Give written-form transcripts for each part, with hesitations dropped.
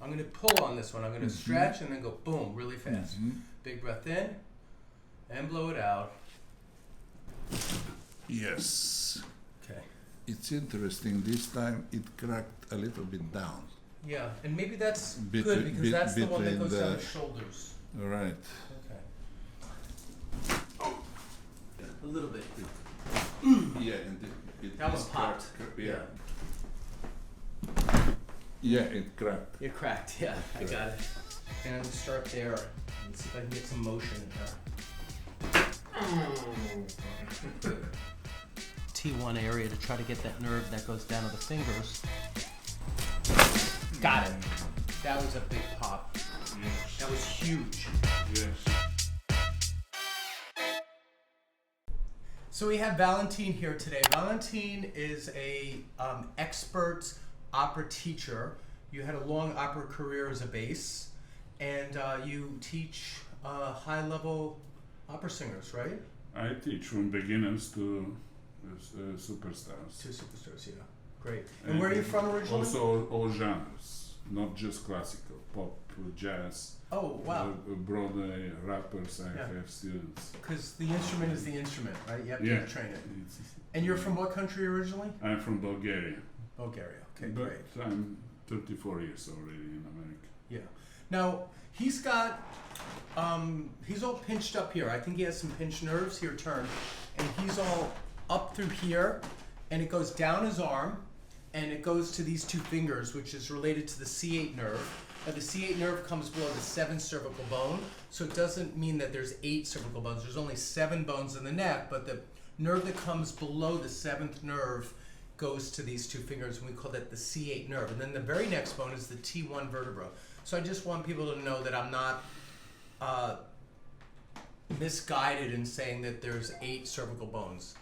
I'm going to pull on this one. I'm going to stretch and then go boom really fast. Big breath in and blow it out. Yes. Okay. It's interesting. This time it cracked a little bit down. Yeah, and maybe that's good because that's the one that goes down the shoulders. Right. Okay. A little bit. Yeah, and that one popped. Yeah. Yeah, it cracked. It cracked, yeah. I got it. And I'm going to start there and see if I can get some motion in there. T1 area to try to get that nerve that goes down to the fingers. Got it. That was a big pop. Yes. That was huge. Yes. So we have Valentin here today. Valentin is a expert opera teacher. You had a long opera career as a bass, and you teach high-level opera singers, right? I teach from beginners to superstars. Two superstars, yeah. Great. And where are you from originally? Also all genres, not just classical, pop, jazz. Oh, wow. Broadway, rappers, I have students. Because the instrument is the instrument, right? You have to train it. And you're from what country originally? I'm from Bulgaria. Bulgaria, okay, but great. I'm 34 years already in America. Yeah. Now, he's got, he's all pinched up here. I think he has some pinched nerves here, turn. And he's all up through here, and it goes down his arm, and it goes to these two fingers, which is related to the C8 nerve. Now, the C8 nerve comes below the 7th cervical bone, so it doesn't mean that there's 8 cervical bones. There's only 7 bones in the neck, but the nerve that comes below the 7th nerve goes to these two fingers, and we call that the C8 nerve. And then the very next bone is the T1 vertebra. So I just want people to know that I'm not misguided in saying that there's 8 cervical bones.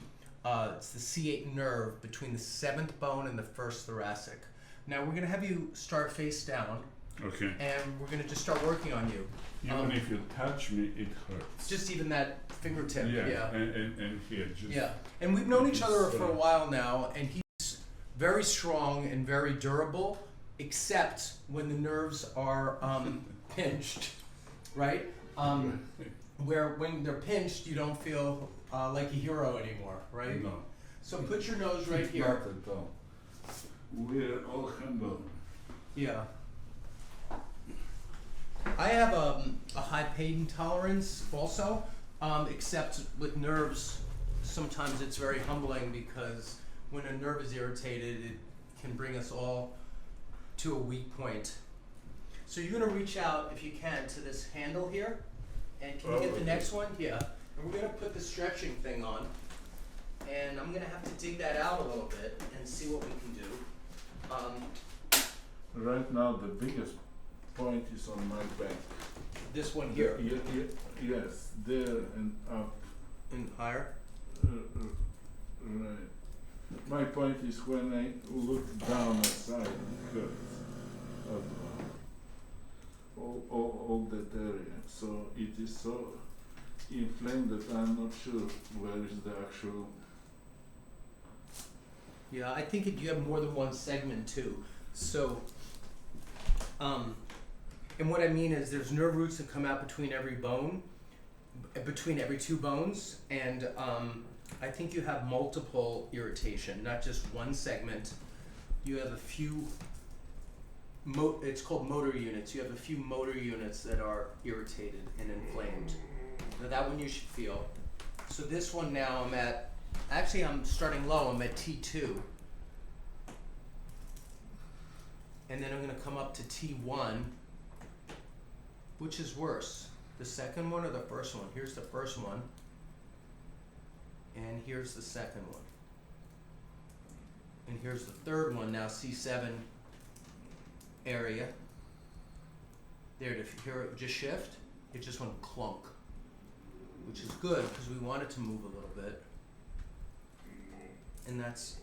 It's the C8 nerve between the 7th bone and the 1st thoracic. Now we're going to have you start face down. Okay. And we're going to just start working on you. Even if you touch me, it hurts. Just even that fingertip. Yeah. And here, just. Yeah. And we've known each other for a while now, and he's very strong and very durable, except when the nerves are pinched, right? Where when they're pinched, you don't feel like a hero anymore, right? No. So put your nose right here. Not at all. We're all humble. Yeah. I have a high pain tolerance also, except with nerves, sometimes it's very humbling because when a nerve is irritated, it can bring us all to a weak point. So you're going to reach out, if you can, to this handle here. And can you get the next one? Yeah. And we're going to put the stretching thing on. And I'm going to have to dig that out a little bit and see what we can do. Right now, the biggest point is on my back. This one here? Yes, there and up. And higher? Right. My point is when I look down aside, it hurts. All that area. So it is so inflamed that I'm not sure where is the actual. Yeah, I think you have more than one segment too. So, and what I mean is there's nerve roots that come out between every bone, between every 2 bones, and I think you have multiple irritation, not just one segment. You have a few, it's called motor units. You have a few motor units that are irritated and inflamed. Now that one you should feel. So this one now I'm starting low, I'm at T2. And then I'm going to come up to T1. Which is worse, the second one or the first one? Here's the first one. And here's the second one. And here's the third one, now C7 area. There, to hear it just shift, it just went clunk. Which is good, because we want it to move a little bit. And that's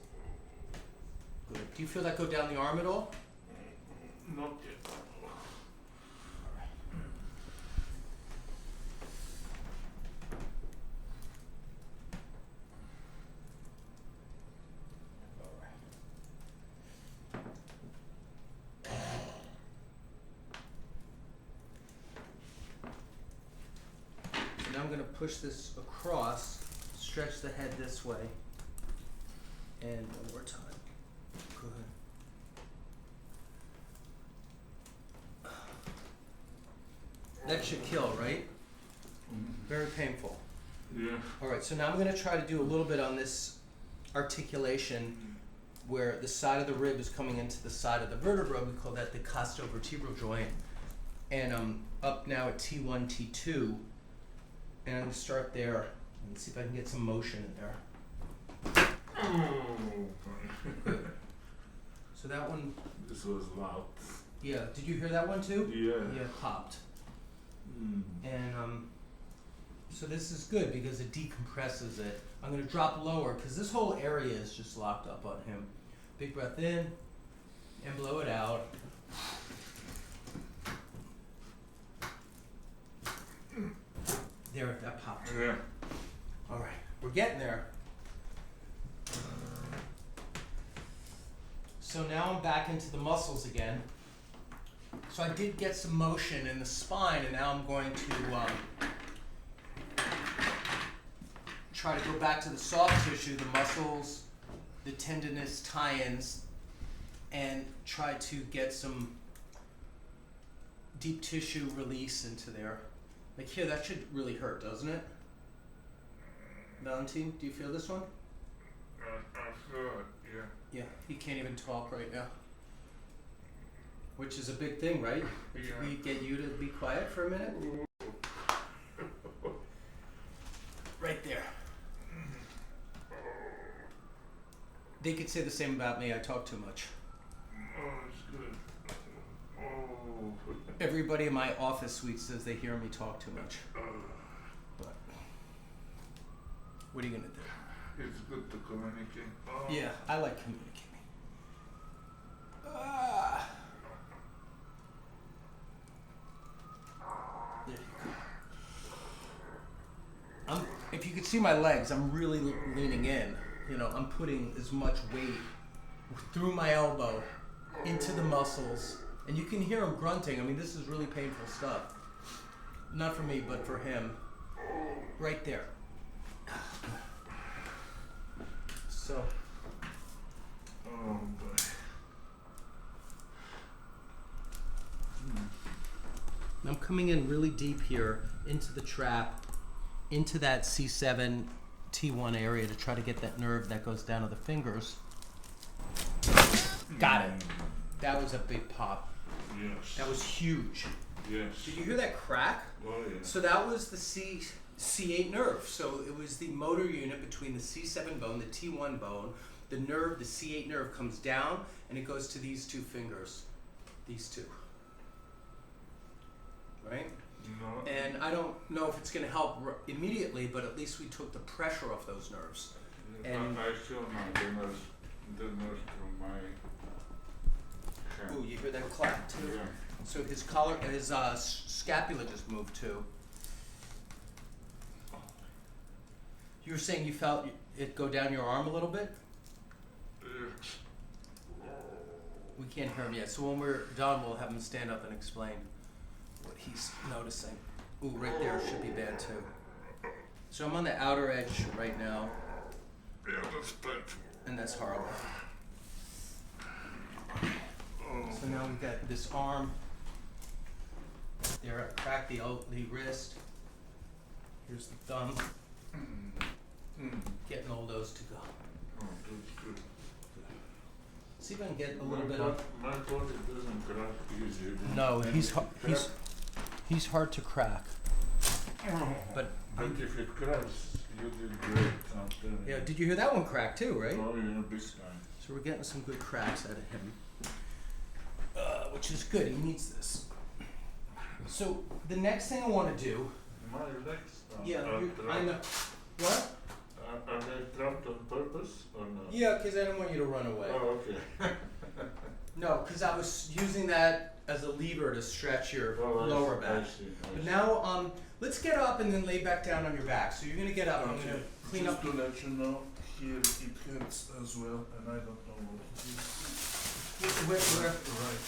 good. Do you feel that go down the arm at all? Not yet. gonna push this across, stretch the head this way. And one more time. Good. That should kill, right? Very painful. Yeah. Alright, so now I'm gonna try to do a little bit on this articulation where the side of the rib is coming into the side of the vertebra. We call that the costovertebral joint. And I'm up now at T1, T2. And I'm gonna start there and see if I can get some motion in there. Good. So that one, This was loud. yeah, did you hear that one too? Yeah. Yeah, it popped. Mm. And so this is good because it decompresses it. I'm gonna drop lower because this whole area is just locked up on him. Big breath in and blow it out. There, that popped. Yeah. All right, we're getting there. So now I'm back into the muscles again. So I did get some motion in the spine, and now I'm going to try to go back to the soft tissue, the muscles, the tendinous tie-ins, and try to get some deep tissue release into there. Like here, that should really hurt, doesn't it? Valentin, do you feel this one? I feel it, yeah. Yeah, he can't even talk right now. Which is a big thing, right? Yeah. Can we get you to be quiet for a minute? Right there. They could say the same about me, I talk too much. Oh, it's good. Oh. Everybody in my office suite says they hear me talk too much. But what are you gonna do? It's good to communicate. Oh. Yeah, I like communicating. Ah. There you go. If you could see my legs, I'm really leaning in. You know, I'm putting as much weight through my elbow into the muscles. And you can hear him grunting. I mean, this is really painful stuff. Not for me, but for him. Right there. So. Oh boy. I'm coming in really deep here into the trap, into that C7, T1 area to try to get that nerve that goes down to the fingers. Got it. That was a big pop. Yes. That was huge. Yes. Did you hear that crack? Oh yeah. So that was the C8 nerve. So it was the motor unit between the C7 bone, the T1 bone. The nerve, the C8 nerve, comes down and it goes to these two fingers. These two. Right? No. And I don't know if it's going to help immediately, but at least we took the pressure off those nerves. And I feel now the nurse from my hand. ooh, you hear that clap too? Yeah. So his collar, his scapula just moved too. You were saying you felt it go down your arm a little bit? Yes. We can't hear him yet, so when we're done, we'll have him stand up and explain what he's noticing. Ooh, right there should be bad too. So I'm on the outer edge right now, Yeah, that's painful. and that's horrible. Oh. So now we've got this arm. There, I cracked the wrist. Here's the thumb. Getting all those to go. Oh, that's good. See if I can get a little bit of. My body doesn't crack easily. No, And he's if it cracks- he's hard to crack. But But if it cracks, you did great. I'm telling you. yeah, did you hear that one crack too, right? Oh, yeah, big time. So we're getting some good cracks out of him, which is good. He needs this. So the next thing I want to do. My legs are Yeah, trapped. I know. What? Are they trapped on purpose or not? Yeah, because I didn't want you to run away. Oh, okay. No, because I was using that as a lever to stretch your lower back. I see. But now, let's get up and then lay back down on your back. So you're gonna get up. I'm gonna clean Just up. to let you know, here it hurts as well, and I don't know what it is. Where? Right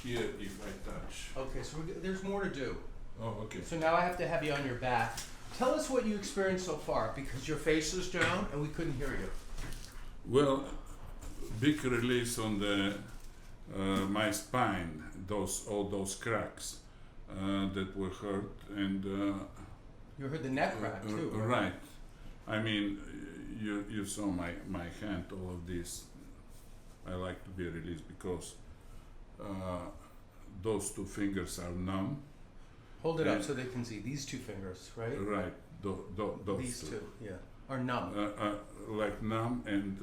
here, if I touch. Okay, so there's more to do. Oh, okay. So now I have to have you on your back. Tell us what you experienced so far, because your face was down and we couldn't hear you. Well, big release on the my spine, all those cracks that were hurt, and You heard the neck crack too, right. I mean, you saw my hand, all of this. I like to be released because those two fingers are numb. Hold it up so they can see. These two fingers, right? Right, those These two, yeah, are numb. like numb and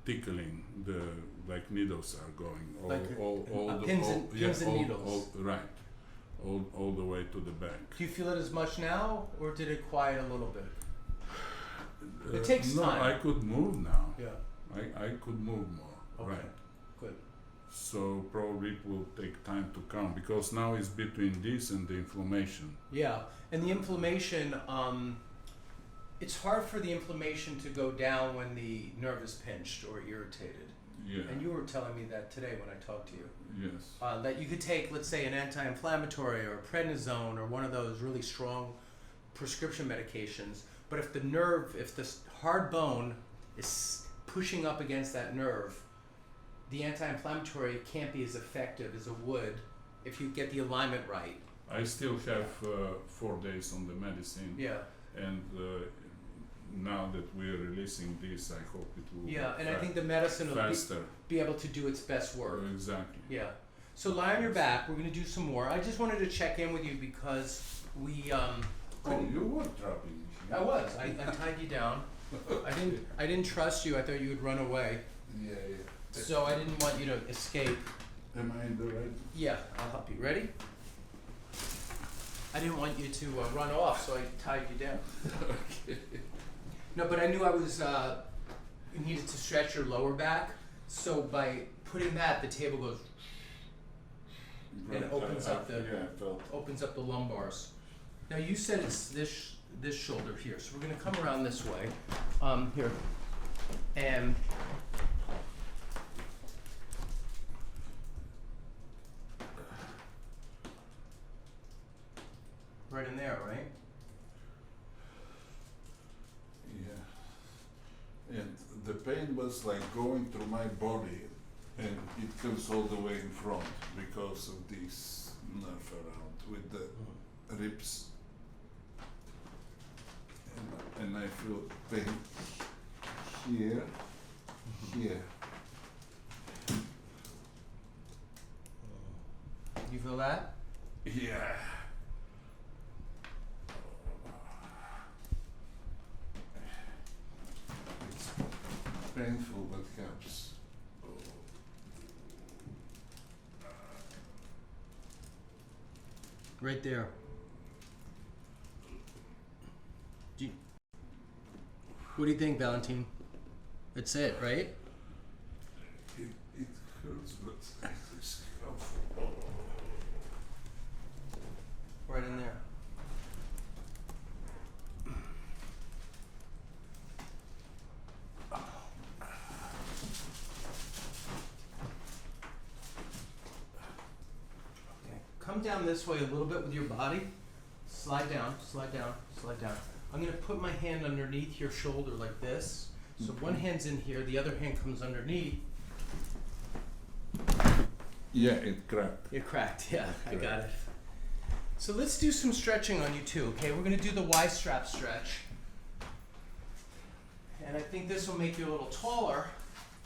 tickling. The like needles are going all the pins and needles. Right, all the way to the back. Do you feel it as much now, or did it quiet a little bit? It takes time. No, I could move now. Yeah. I could move more. Okay. Right. Good. So probably it will take time to come because now it's between this and the inflammation. Yeah, and the inflammation, it's hard for the inflammation to go down when the nerve is pinched or irritated. Yeah. And you were telling me that today when I talked to you. Yes. That you could take, let's say, an anti-inflammatory or prednisone or one of those really strong prescription medications, but if the nerve, if the hard bone is pushing up against that nerve, the anti-inflammatory can't be as effective as it would if you get the alignment right. I still have 4 days on the medicine. Yeah. And now that we're releasing this, I hope it will Yeah, and I think the medicine will faster. be able to do its best work. Exactly. Yeah. So lie on your back. We're going to do some more. I just wanted to check in with you because we You were trapping me. I was. I tied you down. I didn't trust you. I thought you would run away. Yeah. So I didn't want you to escape. Am I in the right? Yeah, I'll help you. Ready? I didn't want you to run off, so I tied you down. Okay. No, but I knew I was needed to stretch your lower back. So by putting that, the table goes and it opens up the opens up the lumbars. Now you said it's this shoulder here, so we're gonna come around this way. Here, and right in there, right? Yeah. And the pain was like going through my body, and it comes all the way in front because of this nerve around with the ribs. And I feel pain here, here. You feel that? Yeah. It's painful but helps. Right there. What do you think, Valentin? That's it, right? It hurts, but it's helpful. Right in there. Okay. Come down this way a little bit with your body. Slide down, slide down, slide down. I'm going to put my hand underneath your shoulder like this. So one hand's in here, the other hand comes underneath. Yeah, it cracked. It cracked, yeah, I got it. So let's do some stretching on you too, okay? We're gonna do the Y-strap stretch. And I think this will make you a little taller,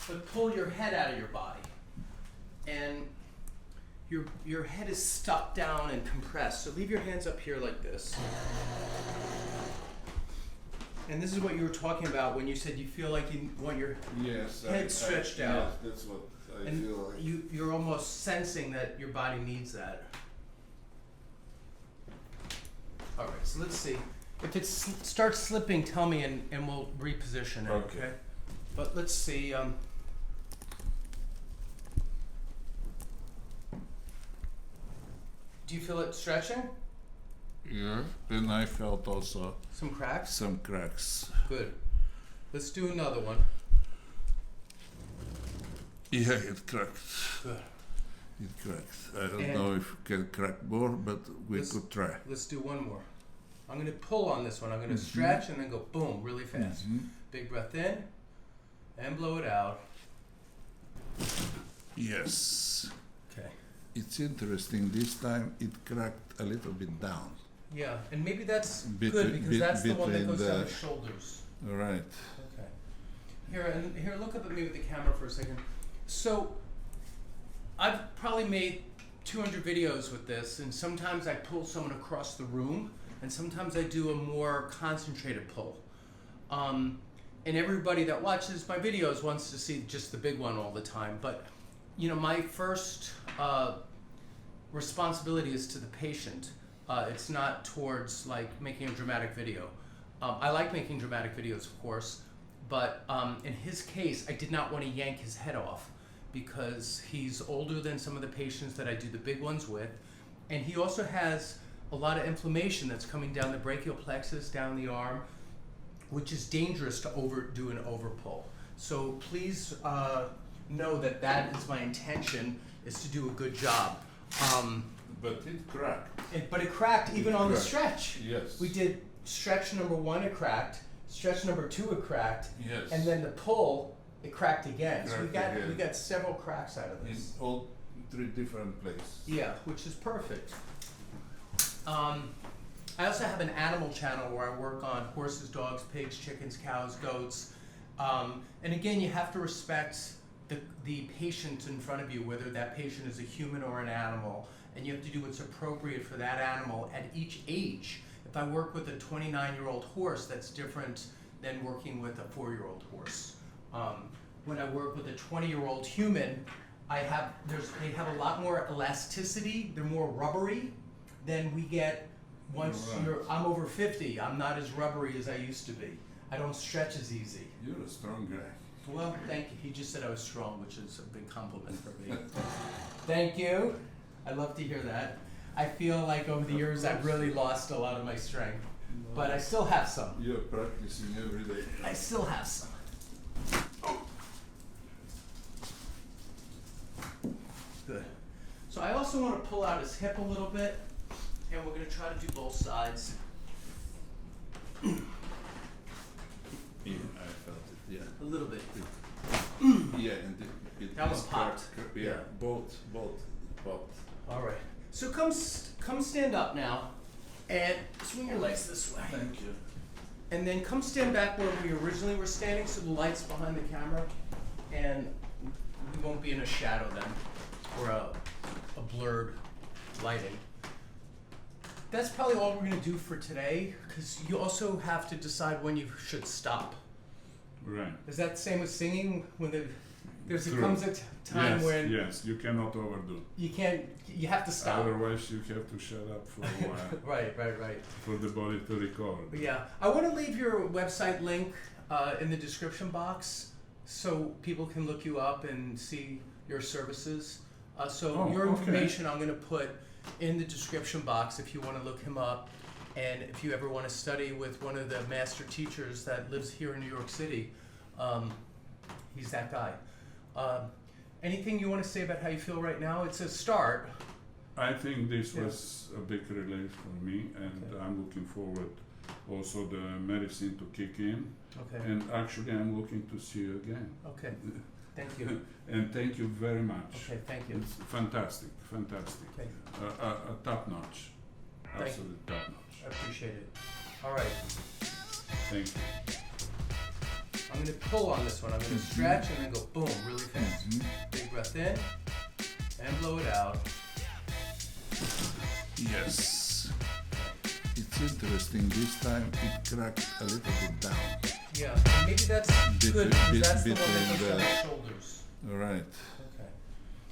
but pull your head out of your body. And your head is stuck down and compressed. So leave your hands up here like this. And this is what you were talking about when you said you feel like you want your head stretched out. Yes, that's what I And feel like. you're almost sensing that your body needs that. All right, so let's see. If it starts slipping, tell me and we'll reposition it, okay? But let's see. Do you feel it stretching? Yeah, and I felt also Some cracks? some cracks. Good. Let's do another one. Yeah, it cracked. Good. It cracked. I don't And know if we can crack more, but we could try. Let's do one more. I'm gonna pull on this one. I'm gonna stretch and then go boom, really fast. Big breath in and blow it out. Yes. Okay. It's interesting. This time it cracked a little bit down. Yeah, and maybe that's Bit- good because bit- that's the one that between goes down the- the shoulders. Right. Okay. Here, look up at me with the camera for a second. So, I've probably made 200 videos with this, and sometimes I pull someone across the room, and sometimes I do a more concentrated pull. And everybody that watches my videos wants to see just the big one all the time. But, my first responsibility is to the patient. It's not towards making a dramatic video. I like making dramatic videos, of course, but in his case, I did not want to yank his head off because he's older than some of the patients that I do the big ones with, and he also has a lot of inflammation that's coming down the brachial plexus, down the arm, which is dangerous to do an overpull. So please know that is my intention, is to do a good job. But it cracked. But it cracked even on the cracked. stretch. Yes. We did stretch number 1, it cracked. Stretch number 2, it cracked. Yes. And then the pull, it cracked again. So Cracked again. we got several cracks out of In this. all 3 different places. Yeah, which is perfect. I also have an animal channel where I work on horses, dogs, pigs, chickens, cows, goats. And again, you have to respect the patient in front of you, whether that patient is a human or an animal, and you have to do what's appropriate for that animal at each age. If I work with a 29-year-old horse, that's different than working with a 4-year-old horse. When I work with a 20-year-old human, they have a lot more elasticity, they're more rubbery than we get once I'm over 50. I'm not as rubbery as I used to be. I don't stretch as easy. You're a strong guy. Well, thank you. He just said I was strong, which is a big compliment for me. Thank you. I love to hear that. I feel like over the years I've really lost a lot of my strength, but I still have some. You're practicing every day. I still have some. Good. So I also want to pull out his hip a little bit, and we're going to try to do both sides. Yeah, I felt it. Yeah. A little bit. Yeah, and it That is one popped. Yeah, Yeah. both popped. All right. So come stand up now, and swing your legs this way. Thank you. And then come stand back where we originally were standing, so the light's behind the camera, and we won't be in a shadow then, or a blurred lighting. That's probably all we're gonna do for today, because you also have to decide when you should stop. Right. Is that the same with singing? When True. comes a time when Yes, you cannot overdo. you have to stop. Otherwise, you have to shut up for a while Right. for the body to recover. Yeah, I want to leave your website link in the description box so people can look you up and see your services. So your okay. information I'm going to put in the description box if you want to look him up, and if you ever want to study with one of the master teachers that lives here in New York City, he's that guy. Anything you want to say about how you feel right now? It's a start. I think this Yeah. was a big relief for me, and Okay. I'm looking forward also the medicine to kick in. Okay. And actually, I'm looking to see you again. Okay. Thank you. And thank you very much. Okay. Thank you. It's fantastic. Okay. Top notch. Thank you. Absolute top notch. I appreciate it. All right. Thank you. I'm going to pull on this one. I'm going to stretch and then go boom really fast. Big breath in and blow it out. Yes. It's interesting. This time it cracked a little bit down. Yeah, and maybe that's good because that's the one that goes between down the- the shoulders. Right.